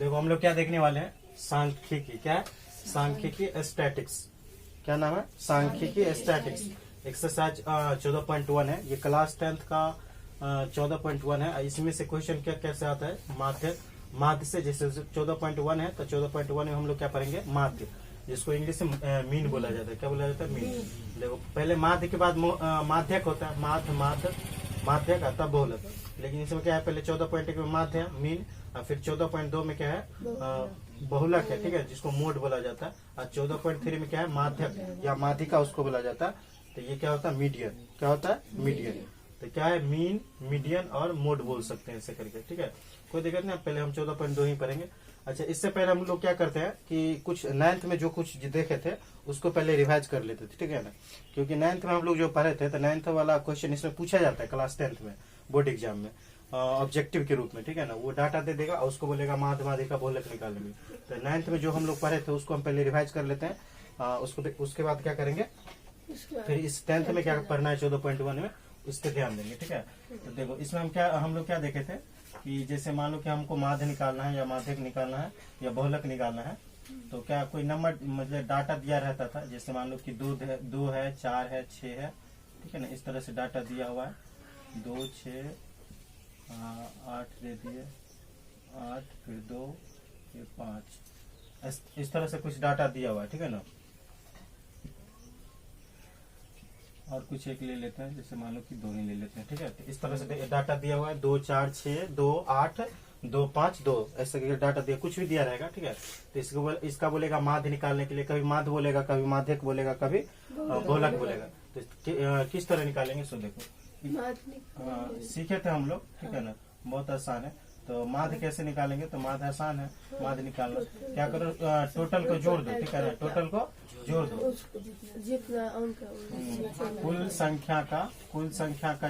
देखो हम लोग क्या देखने वाले हैं, सांख्यिकी। क्या है? सांख्यिकी स्टैटिक्स। क्या नाम है? सांख्यिकी स्टैटिक्स। एक्सरसाइज 14.1 है, ये क्लास 10th का 14.1 है। इसमें से क्वेश्चन क्या कैसे आता है, माध्य से। जैसे 14.1 है तो 14.1 में हम लोग क्या पढ़ेंगे, माध्य, जिसको इंग्लिश में मीन बोला जाता है। क्या बोला जाता है? मीन। देखो पहले माध्य के बाद माध्यक होता है, माध्यक तब बहुलक। लेकिन इसमें क्या है, पहले 14.1 में माध्य है, मीन, और फिर 14.2 में क्या है, बहुलक है, ठीक है, जिसको मोड बोला जाता है। और 14.3 में क्या है, माध्यक या माध्यिका उसको बोला जाता है। तो ये क्या होता है, मीडियन। क्या होता है? मीडियन। तो क्या है, मीन, मीडियन और मोड बोल सकते हैं ऐसे करके, ठीक है, कोई दिक्कत नहीं। पहले हम 14.2 ही पढ़ेंगे। अच्छा, इससे पहले हम लोग क्या करते हैं कि कुछ 9th में जो कुछ देखे थे उसको पहले रिवाइज कर लेते थे, ठीक है ना, क्योंकि 9th में हम लोग जो पढ़े थे तो 9th वाला क्वेश्चन इसमें पूछा जाता है क्लास 10th में बोर्ड एग्जाम में ऑब्जेक्टिव के रूप में, ठीक है ना। वो डाटा दे देगा और उसको बोलेगा माध्यिका बहुलक निकालेंगे। तो 9th में जो हम लोग पढ़े थे उसको हम पहले रिवाइज कर लेते हैं, उसके बाद क्या करेंगे, फिर इस 10th में क्या पढ़ना है 14.1 में, उस पर ध्यान देंगे, ठीक है। तो देखो इसमें हम लोग क्या देखे थे कि जैसे मान लो कि हमको माध्य निकालना है या माध्यक निकालना है या बहुलक निकालना है, तो क्या कोई नंबर मतलब डाटा दिया रहता था। जैसे मान लो कि 2 है, 4 है, 6 है, ठीक है ना, इस तरह से डाटा दिया हुआ है। 2, 6, 8 दे दिए, 8 फिर 2 फिर 5, इस तरह से कुछ डाटा दिया हुआ है, ठीक है ना। और कुछ एक ले लेते हैं, जैसे मान लो कि 2 ही ले लेते हैं, ठीक है। तो इस तरह से डाटा दिया हुआ है, 2, 4, 6, 2, 8, 2, 5, 2, ऐसे डाटा दिया, कुछ भी दिया रहेगा, ठीक है। तो इसका बोलेगा माध्य निकालने के लिए, कभी माध्य बोलेगा, कभी माध्यक बोलेगा, कभी बहुलक बोलेगा। तो किस तरह निकालेंगे, सो देखो सीखे थे हम लोग, ठीक है ना, बहुत आसान है। तो माध्य कैसे निकालेंगे, तो माध्य आसान है, माध्य निकालना। क्या करो, टोटल को जोड़ दो, ठीक है ना, टोटल को जोड़ दो, कुल संख्या का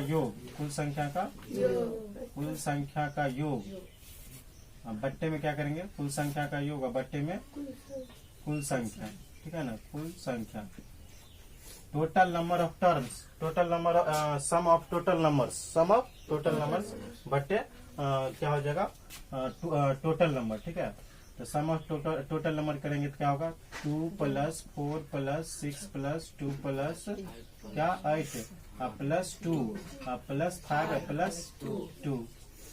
योग, बट्टे में क्या करेंगे, कुल संख्या का योग, बट्टे में कुल संख्या, ठीक है ना, कुल संख्या। Total number of terms, sum of total numbers बट्टे क्या हो जाएगा, टोटल नंबर, ठीक है। तो सम ऑफ टोटल नंबर करेंगे तो क्या होगा, 2 + 4 + 6 + 2 + क्या 8 +2 +5 +2,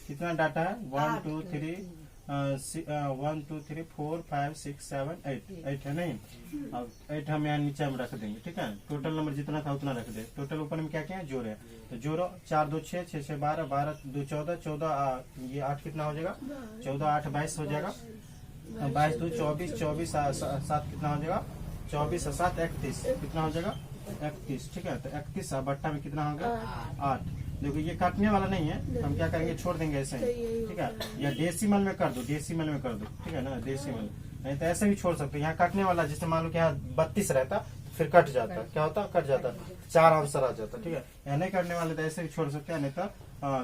कितना डाटा है, 1 2 3 4 5 6 7 8 है नहीं। अब 8 हम यहाँ नीचे में रख देंगे, ठीक है। टोटल नंबर जितना था उतना रख दे। टोटल ऊपर में क्या क्या है, जोड़े, तो जोड़ो, 4 2 6 6 6 12 12 2 14 14, ये 8 कितना हो जाएगा, 14 8 22 हो जाएगा, 22 2 24 24 7 कितना हो जाएगा, 24 7 31, कितना हो जाएगा, 31, ठीक है। तो 31 बट्टा में कितना हो गया, 8। देखो ये काटने वाला नहीं है, हम क्या करेंगे, छोड़ देंगे ऐसे ही, ठीक है। या डेसिमल में कर दो, ठीक है ना, डेसिमल, नहीं तो ऐसे भी छोड़ सकते हैं। यहाँ काटने वाला, जैसे मान लो कि यहाँ 32 रहता फिर कट जाता, क्या होता, कट जाता, 4 आंसर आ जाता, ठीक है। यहाँ नहीं करने वाले तो ऐसे भी छोड़ सकते हैं, नहीं तो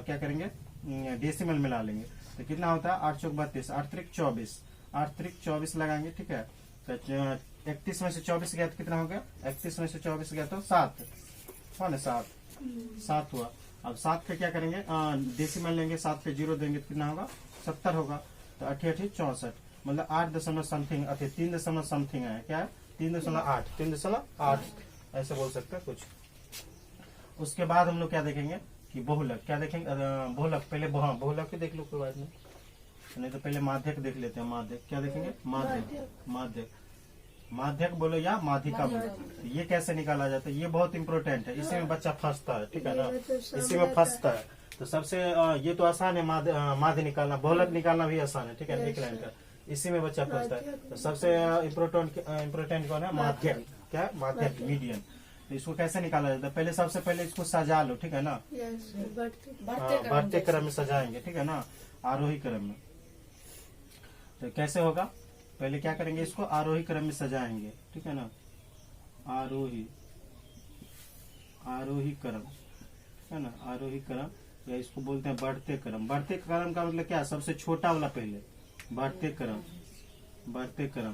क्या करेंगे, डेसिमल मिला लेंगे। तो कितना होता है, 8 चौक 32, 8 त्रिक 24, 8 त्रिक 24 लगाएंगे, ठीक है। तो 31 में से 24 गया तो कितना हो गया, 31 में से 24 गया तो 7 है, 7 हुआ। अब 7 पे क्या करेंगे, डेसिमल लेंगे, 7 पे 0 देंगे तो कितना होगा, 70 होगा। तो 8 8 64, मतलब 8 दशमलव समथिंग, 3 दशमलव समथिंग है, क्या है, 3.8 ऐसे बोल सकते हैं कुछ। उसके बाद हम लोग क्या देखेंगे कि बहुलक, क्या देखेंगे, बहुलक पहले, बहुलक भी देख लो, कोई बात नहीं तो पहले माध्यक देख लेते हैं। माध्यक क्या देखेंगे, माध्यक बोलो या माध्यिका बोलो, ये कैसे निकाला जाता है, ये बहुत इंपॉर्टेंट है, इसी में बच्चा फंसता है, ठीक है ना, इसी में फंसता है। तो सबसे ये तो आसान है, माध्य निकालना, बहुलक निकालना भी आसान है, ठीक है, एक लाइन का, इसी में बच्चा फंसता है। तो सबसे इम्पोर्टेंट कौन है, माध्यक, क्या माध्यक, मीडियन। तो इसको कैसे निकाला जाता है, सबसे पहले इसको सजा लो, ठीक है ना, बढ़ते क्रम में सजाएंगे, ठीक है ना, आरोही क्रम में। तो कैसे होगा, पहले क्या करेंगे, इसको आरोही क्रम में सजाएंगे, ठीक है ना, आरोही क्रम, ठीक है ना, आरोही क्रम, या इसको बोलते हैं बढ़ते क्रम। बढ़ते क्रम का मतलब क्या, सबसे छोटा वाला पहले, बढ़ते क्रम,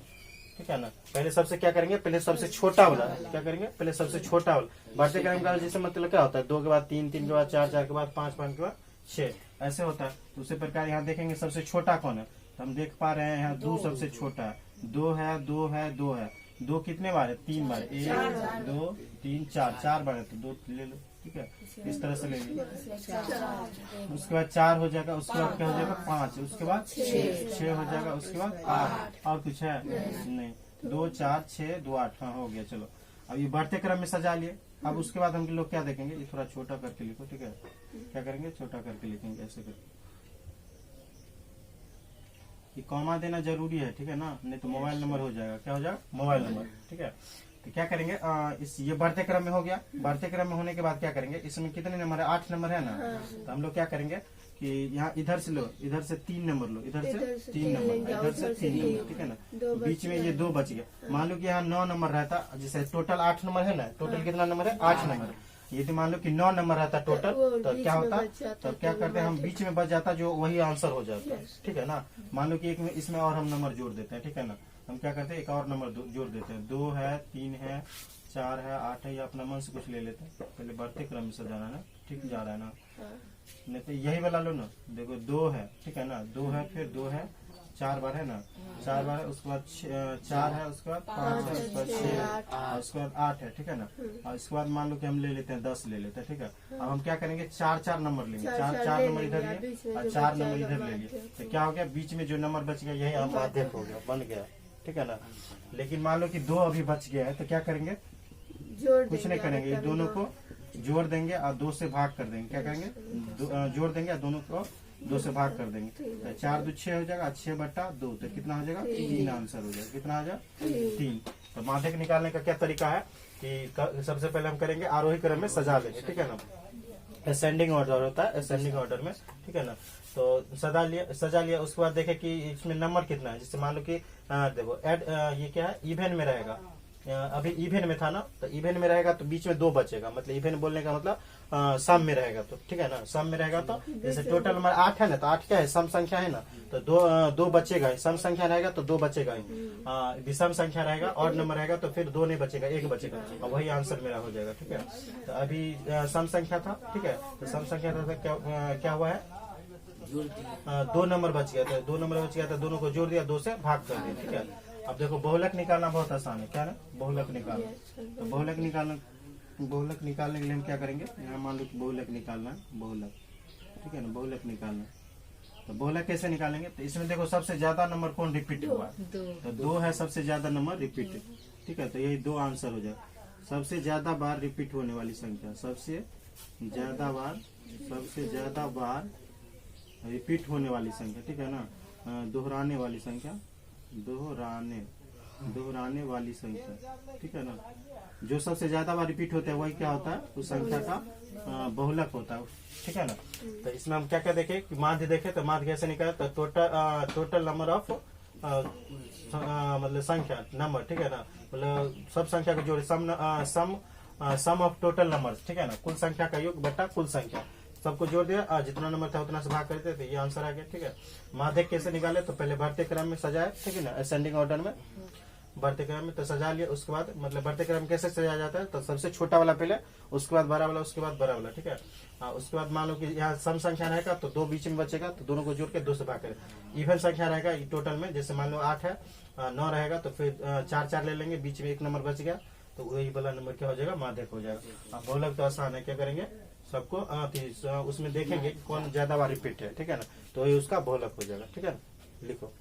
ठीक है ना। पहले सबसे क्या करेंगे, पहले सबसे छोटा वाला, क्या करेंगे, पहले सबसे छोटा वाला। बढ़ते क्रम का जैसे मतलब क्या होता है, 2 के बाद 3, 3 के बाद 4, 4 के बाद 5, 5 के बाद 6, ऐसे होता है। तो उसी प्रकार यहाँ देखेंगे सबसे छोटा कौन है, तो हम देख पा रहे हैं यहाँ 2 सबसे छोटा है, 2 है, 2 है, 2 है। 2 कितने बार है? 3 बार। 1 2 3 4 बार है, तो 2 ले लो, ठीक है, इस तरह से ले लीजिए। उसके बाद 4 हो जाएगा, उसके बाद क्या हो जाएगा? 5, उसके बाद 6 हो जाएगा, उसके बाद 8। और कुछ है? नहीं। 2 4 6 2 8। हाँ, हो गया। चलो अब ये बढ़ते क्रम में सजा लिए। अब उसके बाद हम लोग क्या देखेंगे, ये थोड़ा छोटा करके लिखो, ठीक है। क्या करेंगे? छोटा करके लिखेंगे, ऐसे करके। ये कॉमा देना जरूरी है, ठीक है ना, नहीं तो मोबाइल नंबर हो जाएगा। क्या हो जाएगा? मोबाइल नंबर, ठीक है। तो क्या करेंगे, इस ये बढ़ते क्रम में हो गया। बढ़ते क्रम में होने के बाद क्या करेंगे, इसमें कितने नंबर है? 8 नंबर है ना। तो हम लोग क्या करेंगे कि यहाँ इधर से लो, इधर से 3 नंबर लो, इधर से 3 नंबर, इधर से 3 नंबर, ठीक है ना। तो बीच में ये 2 बच गया। मान लो कि यहाँ 9 नंबर रहता, जैसे टोटल 8 नंबर है ना, टोटल कितना नंबर है? 8 नंबर। यदि मान लो कि 9 नंबर रहता टोटल, तो क्या होता? तब क्या करते हैं हम, बीच में बच जाता, जो वही आंसर हो जाता, ठीक है ना। मान लो कि एक में इसमें और हम नंबर जोड़ देते हैं, ठीक है ना। हम क्या करते हैं, एक और नंबर जोड़ देते हैं। 2 है, 3 है, 4 है, 8 है, या अपना मन से कुछ ले लेते हैं। पहले बढ़ते क्रम में सजाना है ना, ठीक जा रहा है ना। नहीं तो यही वाला लो ना, देखो 2 है, ठीक है ना, 2 है, फिर 2 है, 4 बार है ना, 4 बार है, उसके बाद 4 है, उसके बाद 5 है, उसके बाद 6 है, उसके बाद 8 है, ठीक है ना। और इसके बाद मान लो कि हम ले लेते हैं 10 ले लेते हैं, ठीक है। अब हम क्या करेंगे, 4 नंबर लेंगे, 4 नंबर इधर लिए और 4 नंबर इधर ले लिए। तो क्या हो गया, बीच में जो नंबर बच गया यही माध्यक हो गया, बन गया, ठीक है ना। लेकिन मान लो कि 2 अभी बच गया है, तो क्या करेंगे, कुछ नहीं करेंगे, ये दोनों को जोड़ देंगे और 2 से भाग कर देंगे। क्या करेंगे, जोड़ देंगे और दोनों को 2 से भाग कर देंगे। तो 4 2 6 हो जाएगा, 6/2, तो कितना हो जाएगा? 3 आंसर हो जाएगा। कितना आ जाएगा? 3। तो माध्यक निकालने का क्या तरीका है कि सबसे पहले हम करेंगे आरोही क्रम में सजा देंगे, ठीक है ना। असेंडिंग ऑर्डर होता है, असेंडिंग ऑर्डर में, ठीक है ना। तो सजा लिया। उसके बाद देखे कि इसमें नंबर कितना है। जैसे मान लो कि देखो एड, ये क्या है, इवेन में रहेगा। अभी इवेन में था ना, तो इवेन में रहेगा तो बीच में 2 बचेगा, मतलब इवेन बोलने का मतलब सम में रहेगा, तो ठीक है ना। सम में रहेगा तो जैसे टोटल नंबर 8 है ना, तो 8 क्या है, सम संख्या है ना, तो 2 बचेगा। सम संख्या रहेगा तो 2 बचेगा ही। विषम संख्या रहेगा, और नंबर रहेगा तो फिर 2 नहीं बचेगा, 1 बचेगा, और वही आंसर मेरा हो जाएगा, ठीक है। तो अभी सम संख्या था, ठीक है, तो सम संख्या था, क्या हुआ है, 2 नंबर बच गया था। 2 नंबर बच गया था, दोनों को जोड़ दिया, 2 से भाग कर दिया, ठीक है। अब देखो बहुलक निकालना बहुत आसान है, क्या ना, बहुलक निकालना। तो बहुलक निकालने के लिए हम क्या करेंगे, यहाँ मान लो कि बहुलक निकालना है, बहुलक, ठीक है ना, बहुलक निकालना। तो बहुलक कैसे निकालेंगे, तो इसमें देखो सबसे ज्यादा नंबर कौन रिपीट हुआ है, तो 2 है सबसे ज्यादा नंबर रिपीट, ठीक है। तो यही 2 आंसर हो जाए। सबसे ज्यादा बार रिपीट होने वाली संख्या, सबसे ज्यादा बार रिपीट होने वाली संख्या, ठीक है ना, दोहराने वाली संख्या, दोहराने वाली संख्या, ठीक है ना। जो सबसे ज्यादा बार रिपीट होता है वही क्या होता है, उस संख्या का बहुलक होता है, ठीक है ना। तो इसमें हम क्या क्या देखे कि माध्य देखे, तो माध्य कैसे निकाले, तो टोटल नंबर ऑफ मतलब संख्या नंबर, ठीक है ना, मतलब सब संख्या को जोड़े, सम ऑफ टोटल नंबर, ठीक है ना, कुल संख्या का योग बटा कुल संख्या, सबको जोड़ दिया, जितना नंबर था उतना से भाग करते थे, ये आंसर आ गया, ठीक है। माध्यक कैसे निकाले, तो पहले बढ़ते क्रम में सजाए, ठीक है ना, असेंडिंग ऑर्डर में बढ़ते क्रम में तो सजा लिया। उसके बाद मतलब बढ़ते क्रम कैसे सजाया जाता है, तो सबसे छोटा वाला पहले, उसके बाद बड़ा वाला, उसके बाद बड़ा वाला, ठीक है। उसके बाद मान लो कि यहाँ सम संख्या रहेगा तो 2 बीच में बचेगा, तो दोनों को जोड़ के 2 से भाग करें। इवन संख्या रहेगा टोटल में, जैसे मान लो 8 है, 9 रहेगा, तो फिर 4 ले लेंगे, बीच में 1 नंबर बच गया, तो वही वाला नंबर क्या हो जाएगा, माध्यक हो जाएगा। बहुलक तो आसान है, क्या करेंगे, सबको उसमें देखेंगे कौन ज्यादा बार रिपीट है, ठीक है ना, तो ये उसका बहुलक हो जाएगा, ठीक है ना। लिखो,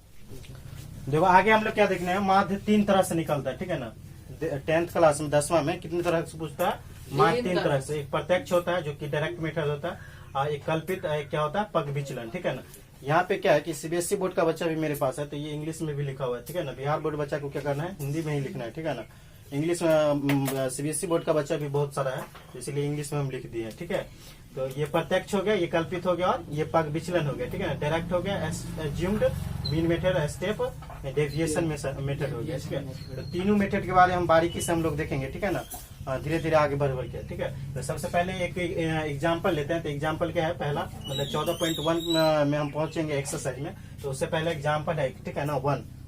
देखो आगे हम लोग क्या देखना है, माध्य 3 तरह से निकलता है, ठीक है ना। 10th क्लास में 10वां में कितनी तरह से पूछता है, माध्य 3 तरह से। एक प्रत्यक्ष होता है जो कि डायरेक्ट मेथड होता है, और एक कल्पित, क्या होता है, पग विचलन, ठीक है ना। यहाँ पे क्या है कि सीबीएसई बोर्ड का बच्चा भी मेरे पास है, तो ये इंग्लिश में भी लिखा हुआ है, ठीक है ना। बिहार बोर्ड बच्चा को क्या करना है, हिंदी में ही लिखना है, ठीक है ना। इंग्लिश में सीबीएसई बोर्ड का बच्चा भी बहुत सारा है, इसीलिए इंग्लिश में हम लिख दिए हैं, ठीक है। तो ये प्रत्यक्ष हो गया, ये कल्पित हो गया, और ये पग विचलन हो गया, ठीक है ना। डायरेक्ट हो गया, assumed, mean method, step, deviation method हो गया, ठीक है। तो तीनों मेथड के बारे में हम बारीकी से हम लोग देखेंगे, ठीक है ना, धीरे धीरे आगे बढ़ के, ठीक है। तो सबसे पहले एक एग्जाम्पल लेते हैं। तो एग्जाम्पल क्या है, पहला मतलब 14.1 में हम पहुंचेंगे एक्सरसाइज में। तो उससे पहले एग्जाम्पल है, ठीक है ना,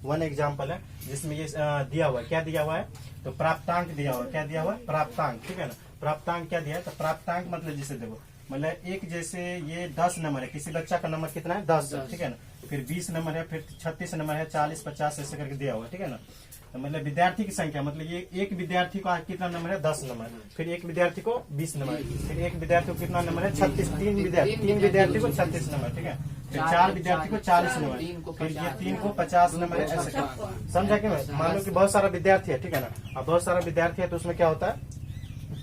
वन एग्जाम्पल है, जिसमें ये दिया हुआ है, क्या दिया हुआ है, तो प्राप्तांक दिया हुआ है, क्या दिया हुआ है, प्राप्तांक, ठीक है ना। प्राप्तांक क्या दिया है, तो प्राप्तांक मतलब जैसे देखो, मतलब एक जैसे ये 10 नंबर है, किसी बच्चा का नंबर कितना है, 10, ठीक है ना। फिर 20 नंबर है, फिर 36 नंबर है, 40, 50 ऐसे करके दिया हुआ है, ठीक है ना। तो मतलब विद्यार्थी की संख्या, मतलब ये एक विद्यार्थी को कितना नंबर है, 10 नंबर, फिर एक विद्यार्थी को 20 नंबर, फिर एक विद्यार्थी को कितना नंबर है, 36, तीन विद्यार्थी को 36 नंबर, ठीक है, फिर 4 विद्यार्थी को 40 नंबर, फिर ये 3 को 50 नंबर है, ऐसे कर, समझा कि मैं। मान लो कि बहुत सारा विद्यार्थी है, ठीक है ना, अब बहुत सारा विद्यार्थी है तो उसमें क्या होता है,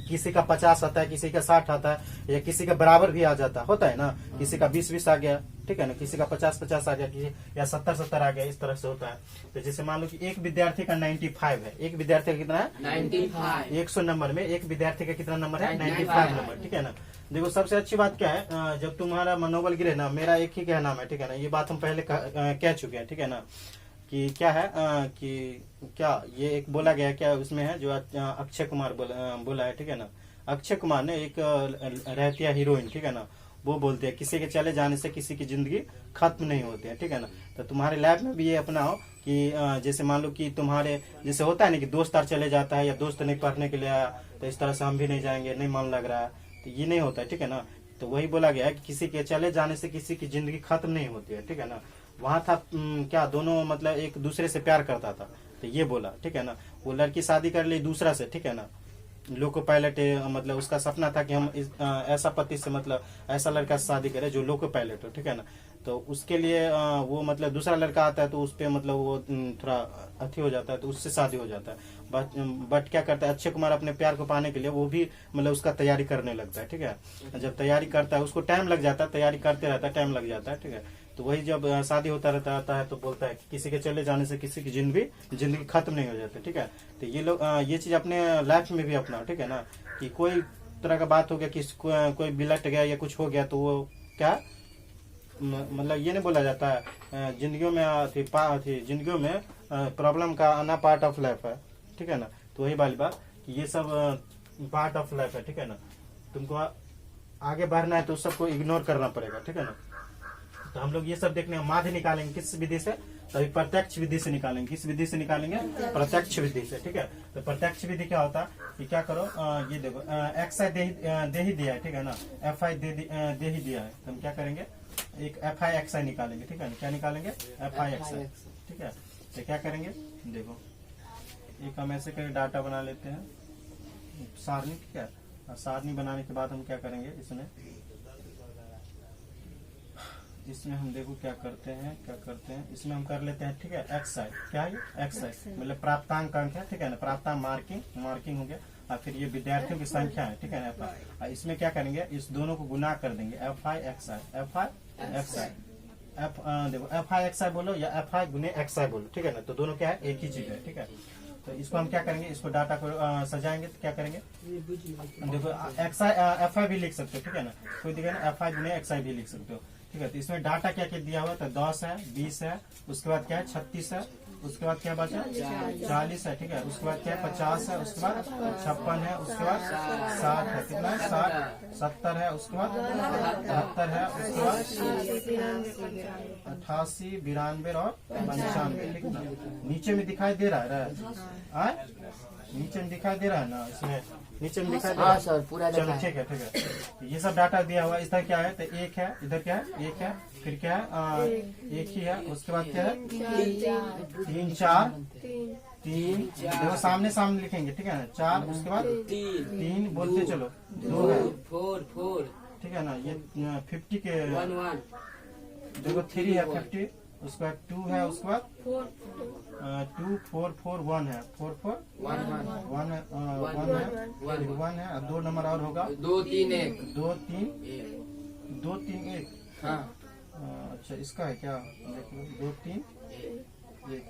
किसी का 50 आता है, किसी का 60 आता है, या किसी का बराबर भी आ जाता होता है ना, किसी का 20-20 आ गया, ठीक है ना, किसी का 50-50 आ गया, या 70-70 आ गया, इस तरह से होता है। तो जैसे मान लो कि एक विद्यार्थी का 95 है, एक विद्यार्थी का कितना है 95, 100 नंबर में एक विद्यार्थी का कितना नंबर है 95 नंबर, ठीक है ना। देखो सबसे अच्छी बात क्या है, जब तुम्हारा मनोबल गिरे ना, मेरा एक ही कहना है, ठीक है ना, ये बात हम पहले कह चुके हैं, ठीक है ना, कि क्या है कि क्या ये एक बोला गया क्या उसमें है, जो अक्षय कुमार बोला है, ठीक है ना, अक्षय कुमार ने एक रहती है हीरोइन, ठीक है ना, वो बोलते हैं किसी के चले जाने से किसी की जिंदगी खत्म नहीं होती है, ठीक है ना। तो तुम्हारे लाइफ में भी ये अपनाओ कि जैसे मान लो कि तुम्हारे जैसे होता है ना कि दोस्त यार चले जाता है, या दोस्त नहीं पढ़ने के लिए आया तो इस तरह से हम भी नहीं जाएंगे, नहीं मन लग रहा है, तो ये नहीं होता है, ठीक है ना। तो वही बोला गया है कि किसी के चले जाने से किसी की जिंदगी खत्म नहीं होती है, ठीक है ना। वहां था क्या दोनों मतलब एक दूसरे से प्यार करता था, तो ये बोला, ठीक है ना। वो लड़की शादी कर ली दूसरा से, ठीक है ना, लोको पायलट, मतलब उसका सपना था कि हम ऐसा पति से मतलब ऐसा लड़का से शादी करें जो लोको पायलट हो, ठीक है ना। तो उसके लिए वो मतलब दूसरा लड़का आता है तो उस पर मतलब वो थोड़ा अथी हो जाता है, तो उससे शादी हो जाता है। बट क्या करता है अक्षय कुमार अपने प्यार को पाने के लिए वो भी मतलब उसका तैयारी करने लगता है, ठीक है। जब तैयारी करता है उसको टाइम लग जाता है, तैयारी करते रहता है, टाइम लग जाता है, ठीक है। तो वही जब शादी होता रहता है तो बोलता है कि किसी के चले जाने से किसी की जिंदगी खत्म नहीं हो जाती, ठीक है। तो ये लोग ये चीज अपने लाइफ में भी अपनाओ, ठीक है ना, कि कोई तरह का बात हो गया कि कोई बिलट गया या कुछ हो गया तो वो क्या मतलब ये नहीं बोला जाता है जिंदगियों में जिंदगियों में प्रॉब्लम का आना पार्ट ऑफ लाइफ है, ठीक है ना। तो वही वाली बात कि ये सब पार्ट ऑफ लाइफ है, ठीक है ना। तुमको आगे बढ़ना है तो सबको इग्नोर करना पड़ेगा, ठीक है ना। तो हम लोग ये सब देखने माध्य निकालेंगे किस विधि से, तो अभी प्रत्यक्ष विधि से निकालेंगे। किस विधि से निकालेंगे, प्रत्यक्ष विधि से, ठीक है। तो प्रत्यक्ष विधि क्या होता है कि क्या करो, ये देखो एक्स आई दे ही दिया है, ठीक है ना, एफ आई दे ही दिया है, तो हम क्या करेंगे एक एफ आई एक्स आई निकालेंगे, ठीक है ना। क्या निकालेंगे, एफ आई एक्स आई, ठीक है। तो क्या करेंगे देखो, एक हम ऐसे करके डाटा बना लेते हैं सारणी, ठीक है। सारणी बनाने के बाद हम क्या करेंगे इसमें हम देखो क्या करते हैं इसमें हम कर लेते हैं, ठीक है, एक्स आई, क्या है एक्स आई मतलब प्राप्तांक अंक है, ठीक है ना, प्राप्तांक मार्किंग हो गया, और फिर ये विद्यार्थियों की संख्या है, ठीक है ना। इसमें क्या करेंगे इस दोनों को गुना कर देंगे, F I X I, F I X I, देखो एफ आई एक्स आई बोलो या एफ आई गुने एक्स आई बोलो, ठीक है ना। तो दोनों क्या है एक ही चीज है, ठीक है। तो इसको हम क्या करेंगे, इसको डाटा को सजाएंगे तो क्या करेंगे देखो एक्स आई एफ आई भी लिख सकते हो, ठीक है ना, कोई दिक्कत नहीं, एफ आई गुने एक्स आई भी लिख सकते हो, ठीक है। तो इसमें डाटा क्या क्या दिया हुआ है, तो 10 है, 20 है, उसके बाद क्या है 36 है, उसके बाद क्या बचा 40 है, ठीक है, उसके बाद क्या है 50 है, उसके बाद 56 है, उसके बाद 60 है, कितना है 60, 70 है, उसके बाद 72 है, उसके बाद 88, 92 और 95, ठीक है। नीचे में दिखाई दे रहा है नीचे में दिखाई दे रहा है ना, इसमें नीचे में दिखाई दे रहा है सर, पूरा चलो ठीक है, ठीक है। ये सब डाटा दिया हुआ है, इधर क्या है तो एक है, इधर क्या है एक है, फिर क्या है एक ही है, उसके बाद क्या है 3 4 3 देखो सामने सामने लिखेंगे, ठीक है ना, 4 उसके बाद 3 बोलते चलो 2 है 4 ठीक है ना, ये 50 के देखो 3 है 50, उसके बाद 2 है, उसके बाद 2 4 4 1 है, 4 4 1 है, 2 नंबर और होगा 2 3 1 2 3 1 हाँ। अच्छा इसका है क्या, देखो 2 3 1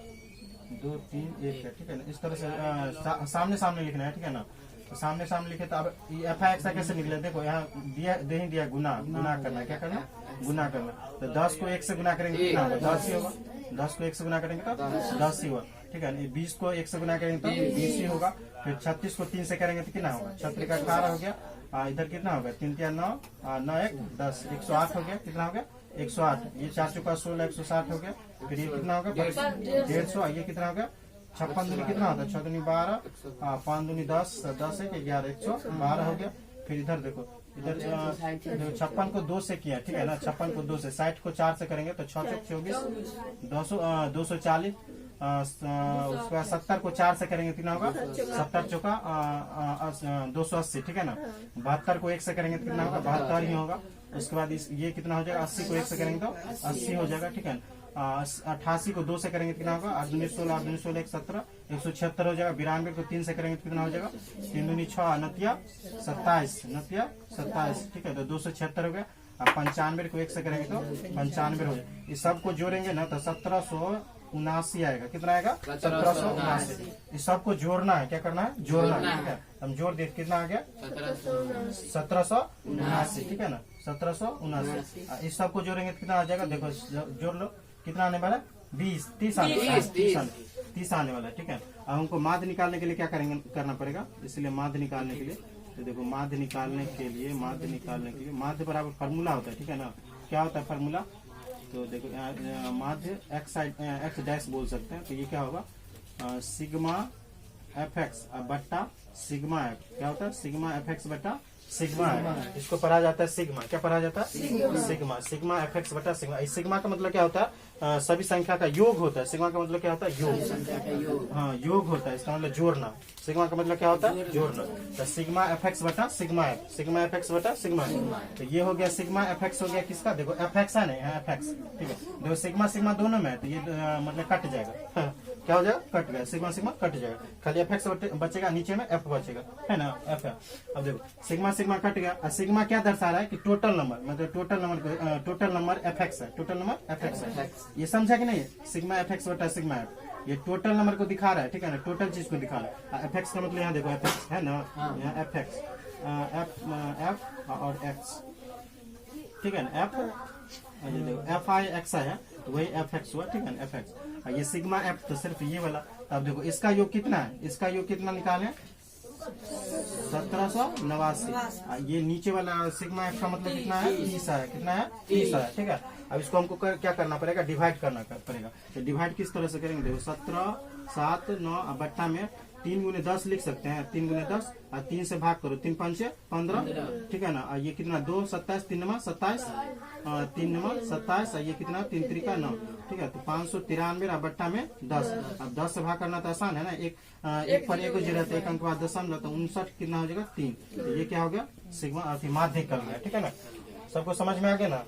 2 3 1 है, ठीक है ना। इस तरह से सामने सामने लिखना है, ठीक है ना। तो सामने सामने लिखे तो अब एफ आई एक्स कैसे निकले, देखो यहाँ दिया गुना करना, क्या करना गुना करना। तो 10 को 1 से गुना करेंगे कितना होगा 10 ही होगा, 10 को 1 से गुना करेंगे तो 10 ही होगा, ठीक है। 20 को 1 से गुना करेंगे तो 20 ही होगा, फिर 36 को 3 से करेंगे तो कितना होगा 36 का 18 हो गया, इधर कितना होगा 3 3 9 9 1 10 108 हो गया, कितना हो गया 108, ये 4 चौका 16 160 हो गया, फिर ये कितना होगा 150, ये कितना हो गया 56 दूनी कितना होता है 6 दूनी 12, 5 दूनी 10 10 1 11 112 हो गया। फिर इधर देखो इधर 56 को 2 से किया, ठीक है ना, 56 को 2 से, 60 को 4 से करेंगे तो 6 चौक 24, 240, उसके बाद 70 को 4 से करेंगे कितना होगा, 70 चौका 280, ठीक है ना। 72 को 1 से करेंगे तो कितना होगा, 72 ही होगा। उसके बाद ये कितना हो जाएगा, 80 को 1 से करेंगे तो 80 हो जाएगा, ठीक है। 88 को 2 से करेंगे कितना होगा, 8 दूनी 16, 8 दूनी 16, 17, 176 हो जाएगा। 92 को 3 से करेंगे तो कितना हो जाएगा, 3 दूनी 6, 29, 27, ठीक है, तो 276 हो गया। अब 95 को 1 से करेंगे तो 95 हो जाएगा। इस सबको जोड़ेंगे ना तो 1779 आएगा। कितना आएगा, 1779। इस सबको जोड़ना है, क्या करना है, जोड़ना है, ठीक है। हम जोड़ दे, कितना आ गया, 1779, ठीक है ना, 1779। इस सबको जोड़ेंगे तो कितना आ जाएगा, देखो जोड़ लो, कितना आने वाला है, 20, 30 आने वाला है, ठीक है। अब हमको माध्य निकालने के लिए क्या करेंगे, करना पड़ेगा, इसलिए माध्य निकालने के लिए, तो देखो माध्य निकालने के लिए माध्य बराबर फार्मूला होता है, ठीक है ना। क्या होता है फार्मूला, तो देखो माध्य एक्स डैश बोल सकते हैं, तो ये क्या होगा, सिग्मा एफ एक्स बट्टा सिग्मा एफ, क्या होता है, सिग्मा एफ एक्स बट्टा सिग्मा है। इसको पढ़ा जाता है सिग्मा, क्या पढ़ा जाता है, सिग्मा एफ एक्स बटा सिग्मा। इस सिग्मा का मतलब क्या होता है, सभी संख्या का योग होता है। सिग्मा का मतलब क्या होता है, योग, हाँ योग होता है, इसका मतलब जोड़ना। सिग्मा का मतलब क्या होता है, जोड़ना। तो सिग्मा एफ एक्स बटा sigma F, sigma F x बटा सिग्मा एफ। तो ये हो गया सिग्मा एफ एक्स, हो गया किसका, देखो एफ एक्स है ना, एफ एक्स, ठीक है। देखो सिग्मा सिग्मा दोनों में है, तो ये मतलब कट जाएगा, क्या हो जाएगा, कट गया, सिग्मा सिग्मा कट जाएगा, खाली एफ एक्स बचेगा, नीचे में एफ बचेगा, है ना, एफ है। अब देखो सिग्मा सिग्मा कट गया, और सिग्मा क्या दर्शा रहा है कि टोटल नंबर, मतलब टोटल नंबर एफ एक्स है, टोटल नंबर एफ एक्स है। ये समझा कि नहीं, सिग्मा एफ एक्स बटा सिग्मा एफ, ये टोटल नंबर को दिखा रहा है, ठीक है ना, टोटल चीज को दिखा रहा है। एफ एक्स का मतलब यहाँ देखो एफ एक्स है ना, यहाँ एफ एक्स, एफ और एक्स, ठीक है ना, एफ एफ आई एक्स है, तो वही एफ एक्स हुआ, ठीक है ना, एफ एक्स। ये सिग्मा एफ तो सिर्फ ये वाला। अब देखो इसका योग कितना है, इसका योग कितना निकाले, 1789। ये नीचे वाला सिग्मा एफ का मतलब कितना है, 30 है, कितना है, 30 है, ठीक है। अब इसको हमको क्या करना पड़ेगा, डिवाइड करना पड़ेगा। तो डिवाइड किस तरह से करेंगे, देखो 17, 7, 9 बट्टा में 3 गुने 10 लिख सकते हैं, 3 गुने 10 और 3 से भाग करो, 3 5 15, ठीक है ना। ये कितना, 2 27, 3 नमा 27, 3 नमा 27, ये कितना, 3 त्रिका 9, ठीक है। तो 593 बट्टा में 10। अब 10 से भाग करना तो आसान है ना, एक पर एक जीरो, एक अंक बाद 10, तो 59 कितना हो जाएगा, 3। तो ये क्या हो गया, सिग्मा माध्यिक कर गया, ठीक है ना। सबको समझ में आ गया ना।